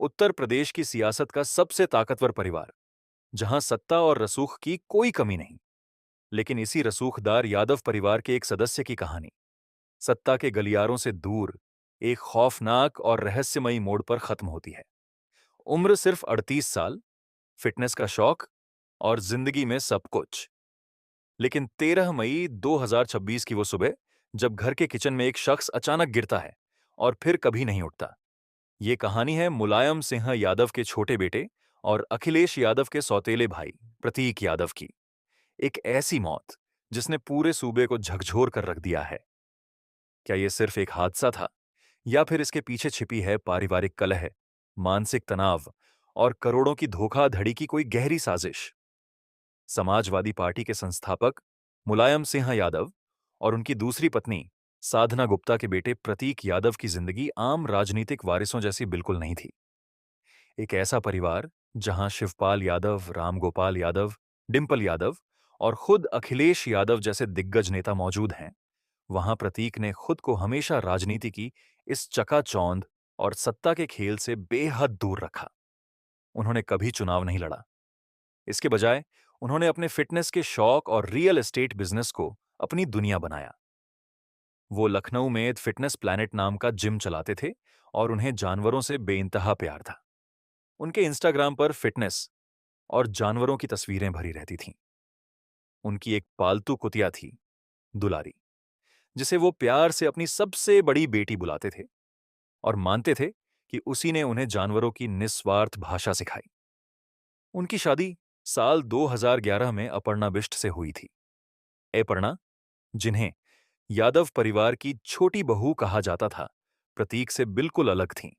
उत्तर प्रदेश की सियासत का सबसे ताकतवर परिवार, जहां सत्ता और रसूख की कोई कमी नहीं। लेकिन इसी रसूखदार यादव परिवार के एक सदस्य की कहानी सत्ता के गलियारों से दूर एक खौफनाक और रहस्यमयी मोड़ पर खत्म होती है। उम्र सिर्फ 38 साल, फिटनेस का शौक और जिंदगी में सब कुछ। लेकिन 13 मई 2026 की वो सुबह, जब घर के किचन में एक शख्स अचानक गिरता है और फिर कभी नहीं उठता। ये कहानी है मुलायम सिंह यादव के छोटे बेटे और अखिलेश यादव के सौतेले भाई प्रतीक यादव की। एक ऐसी मौत जिसने पूरे सूबे को झकझोर कर रख दिया है। क्या ये सिर्फ एक हादसा था, या फिर इसके पीछे छिपी है पारिवारिक कलह, मानसिक तनाव और करोड़ों की धोखाधड़ी की कोई गहरी साजिश? समाजवादी पार्टी के संस्थापक मुलायम सिंह यादव और उनकी दूसरी पत्नी साधना गुप्ता के बेटे प्रतीक यादव की जिंदगी आम राजनीतिक वारिसों जैसी बिल्कुल नहीं थी। एक ऐसा परिवार जहां शिवपाल यादव, रामगोपाल यादव, डिंपल यादव और खुद अखिलेश यादव जैसे दिग्गज नेता मौजूद हैं, वहां प्रतीक ने खुद को हमेशा राजनीति की इस चकाचौंध और सत्ता के खेल से बेहद दूर रखा। उन्होंने कभी चुनाव नहीं लड़ा। इसके बजाय उन्होंने अपने फिटनेस के शौक और रियल एस्टेट बिजनेस को अपनी दुनिया बनाया। वो लखनऊ में फिटनेस प्लैनेट नाम का जिम चलाते थे और उन्हें जानवरों से बेइंतहा प्यार था। उनके इंस्टाग्राम पर फिटनेस और जानवरों की तस्वीरें भरी रहती थीं। उनकी एक पालतू कुतिया थी, दुलारी, जिसे वो प्यार से अपनी सबसे बड़ी बेटी बुलाते थे और मानते थे कि उसी ने उन्हें जानवरों की निस्वार्थ भाषा सिखाई। उनकी शादी साल 2011 में अपर्णा बिष्ट से हुई थी। अपर्णा, जिन्हें यादव परिवार की छोटी बहू कहा जाता था, प्रतीक से बिल्कुल अलग थीं।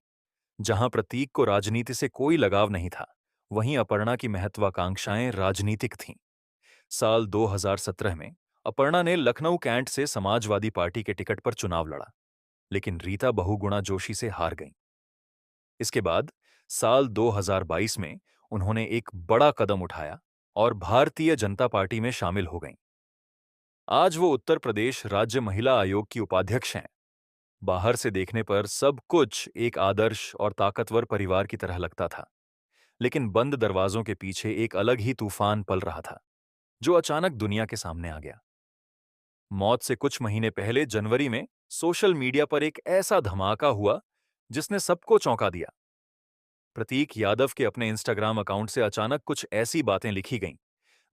जहां प्रतीक को राजनीति से कोई लगाव नहीं था, वहीं अपर्णा की महत्वाकांक्षाएं राजनीतिक थीं। साल 2017 में अपर्णा ने लखनऊ कैंट से समाजवादी पार्टी के टिकट पर चुनाव लड़ा, लेकिन रीता बहुगुणा जोशी से हार गईं। इसके बाद साल 2022 में उन्होंने एक बड़ा कदम उठाया और भारतीय जनता पार्टी में शामिल हो गईं। आज वो उत्तर प्रदेश राज्य महिला आयोग की उपाध्यक्ष हैं। बाहर से देखने पर सब कुछ एक आदर्श और ताकतवर परिवार की तरह लगता था, लेकिन बंद दरवाजों के पीछे एक अलग ही तूफान पल रहा था, जो अचानक दुनिया के सामने आ गया। मौत से कुछ महीने पहले जनवरी में सोशल मीडिया पर एक ऐसा धमाका हुआ जिसने सबको चौंका दिया। प्रतीक यादव के अपने इंस्टाग्राम अकाउंट से अचानक कुछ ऐसी बातें लिखी गईं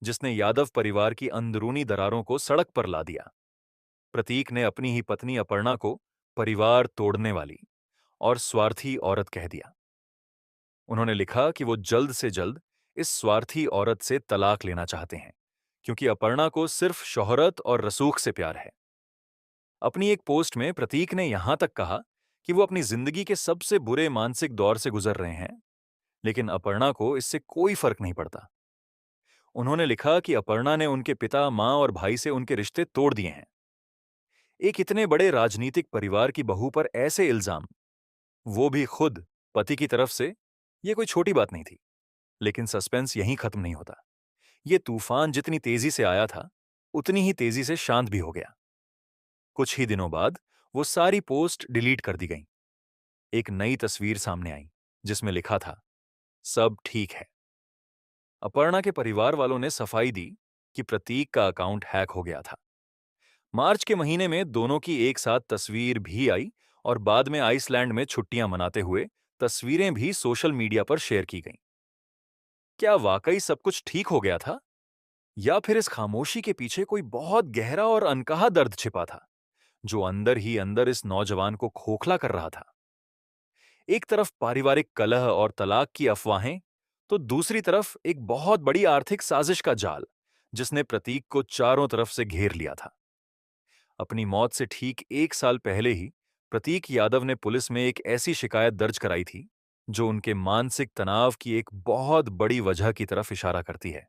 जिसने यादव परिवार की अंदरूनी दरारों को सड़क पर ला दिया। प्रतीक ने अपनी ही पत्नी अपर्णा को परिवार तोड़ने वाली और स्वार्थी औरत कह दिया। उन्होंने लिखा कि वो जल्द से जल्द इस स्वार्थी औरत से तलाक लेना चाहते हैं, क्योंकि अपर्णा को सिर्फ शोहरत और रसूख से प्यार है। अपनी एक पोस्ट में प्रतीक ने यहां तक कहा कि वो अपनी जिंदगी के सबसे बुरे मानसिक दौर से गुजर रहे हैं, लेकिन अपर्णा को इससे कोई फर्क नहीं पड़ता। उन्होंने लिखा कि अपर्णा ने उनके पिता, मां और भाई से उनके रिश्ते तोड़ दिए हैं। एक इतने बड़े राजनीतिक परिवार की बहू पर ऐसे इल्जाम, वो भी खुद पति की तरफ से, ये कोई छोटी बात नहीं थी। लेकिन सस्पेंस यहीं खत्म नहीं होता। ये तूफान जितनी तेजी से आया था, उतनी ही तेजी से शांत भी हो गया। कुछ ही दिनों बाद वो सारी पोस्ट डिलीट कर दी गईं। एक नई तस्वीर सामने आई जिसमें लिखा था, सब ठीक है। अपर्णा के परिवार वालों ने सफाई दी कि प्रतीक का अकाउंट हैक हो गया था। मार्च के महीने में दोनों की एक साथ तस्वीर भी आई और बाद में आइसलैंड में छुट्टियां मनाते हुए तस्वीरें भी सोशल मीडिया पर शेयर की गईं। क्या वाकई सब कुछ ठीक हो गया था, या फिर इस खामोशी के पीछे कोई बहुत गहरा और अनकहा दर्द छिपा था, जो अंदर ही अंदर इस नौजवान को खोखला कर रहा था? एक तरफ पारिवारिक कलह और तलाक की अफवाहें, तो दूसरी तरफ एक बहुत बड़ी आर्थिक साजिश का जाल, जिसने प्रतीक को चारों तरफ से घेर लिया था। अपनी मौत से ठीक एक साल पहले ही प्रतीक यादव ने पुलिस में एक ऐसी शिकायत दर्ज कराई थी, जो उनके मानसिक तनाव की एक बहुत बड़ी वजह की तरफ इशारा करती है।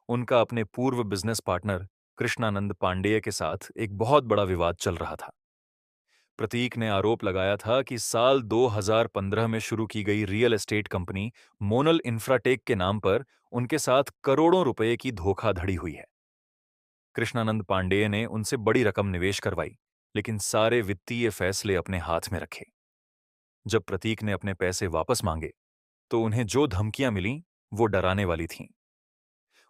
उनका अपने पूर्व बिजनेस पार्टनर कृष्णानंद पांडेय के साथ एक बहुत बड़ा विवाद चल रहा था। प्रतीक ने आरोप लगाया था कि साल 2015 में शुरू की गई real estate company Monal Infratech के नाम पर उनके साथ करोड़ों रुपए की धोखाधड़ी हुई है। कृष्णानंद पांडेय ने उनसे बड़ी रकम निवेश करवाई, लेकिन सारे वित्तीय फैसले अपने हाथ में रखे। जब प्रतीक ने अपने पैसे वापस मांगे तो उन्हें जो धमकियां मिलीं वो डराने वाली थीं।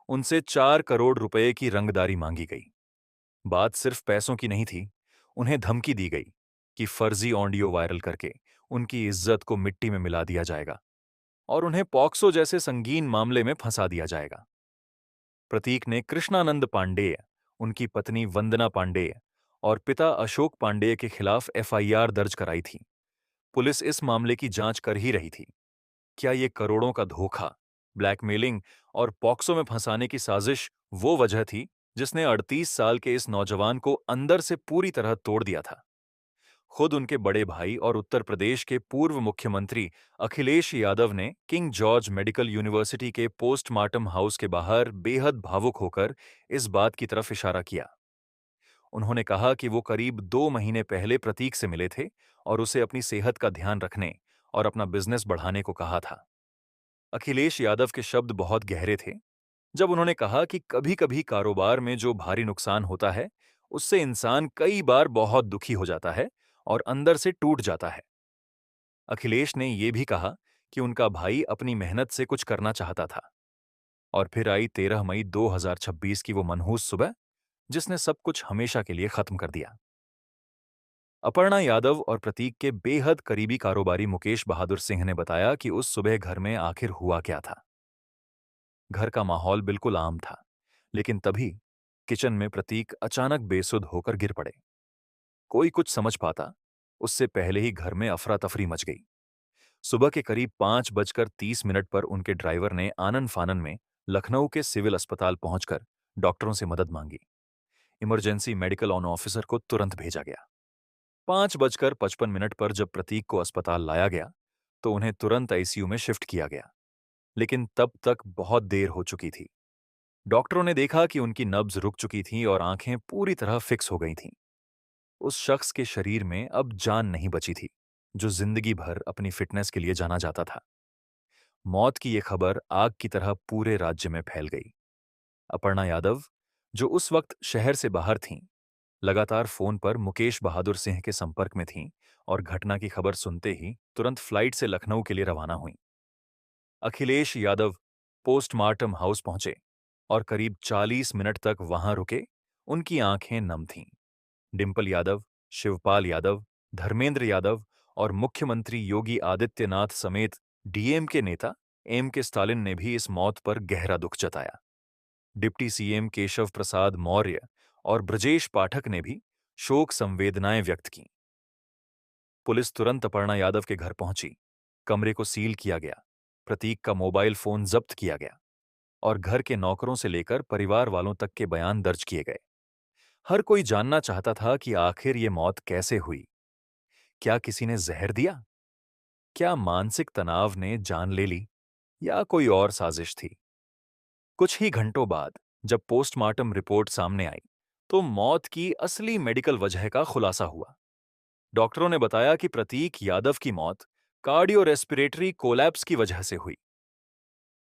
उनसे 4 करोड़ रुपए की रंगदारी मांगी गई। बात सिर्फ पैसों की नहीं थी, उन्हें धमकी दी गई कि फर्जी ऑडियो वायरल करके उनकी इज्जत को मिट्टी में मिला दिया जाएगा और उन्हें पॉक्सो जैसे संगीन मामले में फंसा दिया जाएगा। प्रतीक ने कृष्णानंद पांडेय, उनकी पत्नी वंदना पांडेय और पिता अशोक पांडेय के खिलाफ एफआईआर दर्ज कराई थी। पुलिस इस मामले की जांच कर ही रही थी। क्या ये करोड़ों का धोखा, ब्लैकमेलिंग और पॉक्सो में फंसाने की साजिश वो वजह थी जिसने 38 साल के इस नौजवान को अंदर से पूरी तरह तोड़ दिया था? खुद उनके बड़े भाई और उत्तर प्रदेश के पूर्व मुख्यमंत्री अखिलेश यादव ने किंग जॉर्ज मेडिकल यूनिवर्सिटी के पोस्टमार्टम हाउस के बाहर बेहद भावुक होकर इस बात की तरफ इशारा किया। उन्होंने कहा कि वो करीब 2 महीने पहले प्रतीक से मिले थे और उसे अपनी सेहत का ध्यान रखने और अपना बिजनेस बढ़ाने को कहा था। अखिलेश यादव के शब्द बहुत गहरे थे जब उन्होंने कहा कि कभी-कभी कारोबार में जो भारी नुकसान होता है, उससे इंसान कई बार बहुत दुखी हो जाता है और अंदर से टूट जाता है। अखिलेश ने यह भी कहा कि उनका भाई अपनी मेहनत से कुछ करना चाहता था। और फिर आई 13 मई 2026 की वो मनहूस सुबह, जिसने सब कुछ हमेशा के लिए खत्म कर दिया। अपर्णा यादव और प्रतीक के बेहद करीबी कारोबारी मुकेश बहादुर सिंह ने बताया कि उस सुबह घर में आखिर हुआ क्या था। घर का माहौल बिल्कुल आम था, लेकिन तभी किचन में प्रतीक अचानक बेसुध होकर गिर पड़े। कोई कुछ समझ पाता, उससे पहले ही घर में अफरा तफरी मच गई। सुबह के करीब 5:30 पर उनके ड्राइवर ने आनन फानन में लखनऊ के सिविल अस्पताल पहुंचकर डॉक्टरों से मदद मांगी। इमरजेंसी मेडिकल ऑन ऑफिसर को तुरंत भेजा गया। 5:55 पर जब प्रतीक को अस्पताल लाया गया तो उन्हें तुरंत आईसीयू में शिफ्ट किया गया, लेकिन तब तक बहुत देर हो चुकी थी। डॉक्टरों ने देखा कि उनकी नब्ज रुक चुकी थी और आंखें पूरी तरह फिक्स हो गई थीं। उस शख्स के शरीर में अब जान नहीं बची थी, जो जिंदगी भर अपनी फिटनेस के लिए जाना जाता था। मौत की यह खबर आग की तरह पूरे राज्य में फैल गई। अपर्णा यादव, जो उस वक्त शहर से बाहर थीं, लगातार फोन पर मुकेश बहादुर सिंह के संपर्क में थीं और घटना की खबर सुनते ही तुरंत फ्लाइट से लखनऊ के लिए रवाना हुईं। अखिलेश यादव पोस्टमार्टम हाउस पहुंचे और करीब 40 मिनट तक वहां रुके। उनकी आंखें नम थीं। डिंपल यादव, शिवपाल यादव, धर्मेंद्र यादव और मुख्यमंत्री योगी आदित्यनाथ समेत डीएम के नेता एम के स्टालिन ने भी इस मौत पर गहरा दुख जताया। डिप्टी सीएम केशव प्रसाद मौर्य और ब्रजेश पाठक ने भी शोक संवेदनाएं व्यक्त की। पुलिस तुरंत अपर्णा यादव के घर पहुंची। कमरे को सील किया गया, प्रतीक का मोबाइल फोन जब्त किया गया और घर के नौकरों से लेकर परिवार वालों तक के बयान दर्ज किए गए। हर कोई जानना चाहता था कि आखिर ये मौत कैसे हुई। क्या किसी ने जहर दिया? क्या मानसिक तनाव ने जान ले ली या कोई और साजिश थी? कुछ ही घंटों बाद जब पोस्टमार्टम रिपोर्ट सामने आई तो मौत की असली मेडिकल वजह का खुलासा हुआ। डॉक्टरों ने बताया कि प्रतीक यादव की मौत कार्डियो रेस्पिरेटरी कोलैप्स की वजह से हुई।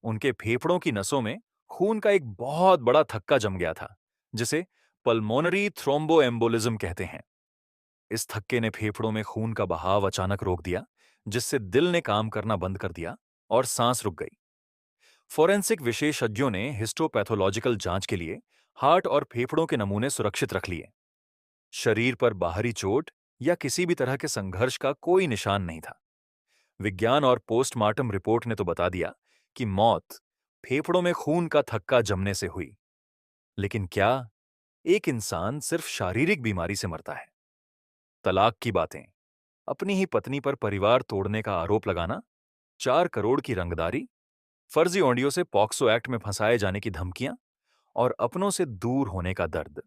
उनके फेफड़ों की नसों में खून का एक बहुत बड़ा थक्का जम गया था, जिसे पल्मोनरी थ्रोम्बोएम्बोलिज्म कहते हैं। इस थक्के ने फेफड़ों में खून का बहाव अचानक रोक दिया, जिससे दिल ने काम करना बंद कर दिया और सांस रुक गई। फोरेंसिक विशेषज्ञों ने हिस्टोपैथोलॉजिकल जांच के लिए हार्ट और फेफड़ों के नमूने सुरक्षित रख लिए। शरीर पर बाहरी चोट या किसी भी तरह के संघर्ष का कोई निशान नहीं था। विज्ञान और पोस्टमार्टम रिपोर्ट ने तो बता दिया कि मौत फेफड़ों में खून का थक्का जमने से हुई। लेकिन क्या एक इंसान सिर्फ शारीरिक बीमारी से मरता है? तलाक की बातें, अपनी ही पत्नी पर परिवार तोड़ने का आरोप लगाना, 4 करोड़ की रंगदारी, फर्जी ऑडियो से पॉक्सो एक्ट में फंसाए जाने की धमकियां और अपनों से दूर होने का दर्द,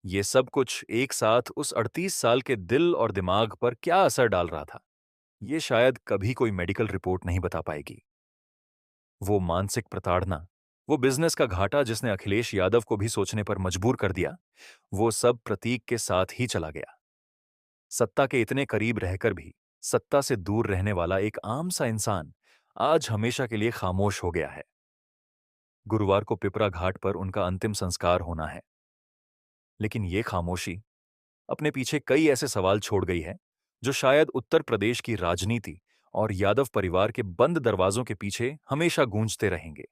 ये सब कुछ एक साथ उस 38 साल के दिल और दिमाग पर क्या असर डाल रहा था, ये शायद कभी कोई मेडिकल रिपोर्ट नहीं बता पाएगी। वो मानसिक प्रताड़ना, वो बिजनेस का घाटा जिसने अखिलेश यादव को भी सोचने पर मजबूर कर दिया, वो सब प्रतीक के साथ ही चला गया। सत्ता के इतने करीब रहकर भी सत्ता से दूर रहने वाला एक आम सा इंसान आज हमेशा के लिए खामोश हो गया है। गुरुवार को पिपरा घाट पर उनका अंतिम संस्कार होना है, लेकिन ये खामोशी अपने पीछे कई ऐसे सवाल छोड़ गई है जो शायद उत्तर प्रदेश की राजनीति और यादव परिवार के बंद दरवाजों के पीछे हमेशा गूंजते रहेंगे।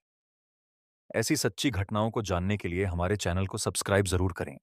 ऐसी सच्ची घटनाओं को जानने के लिए हमारे चैनल को सब्सक्राइब जरूर करें।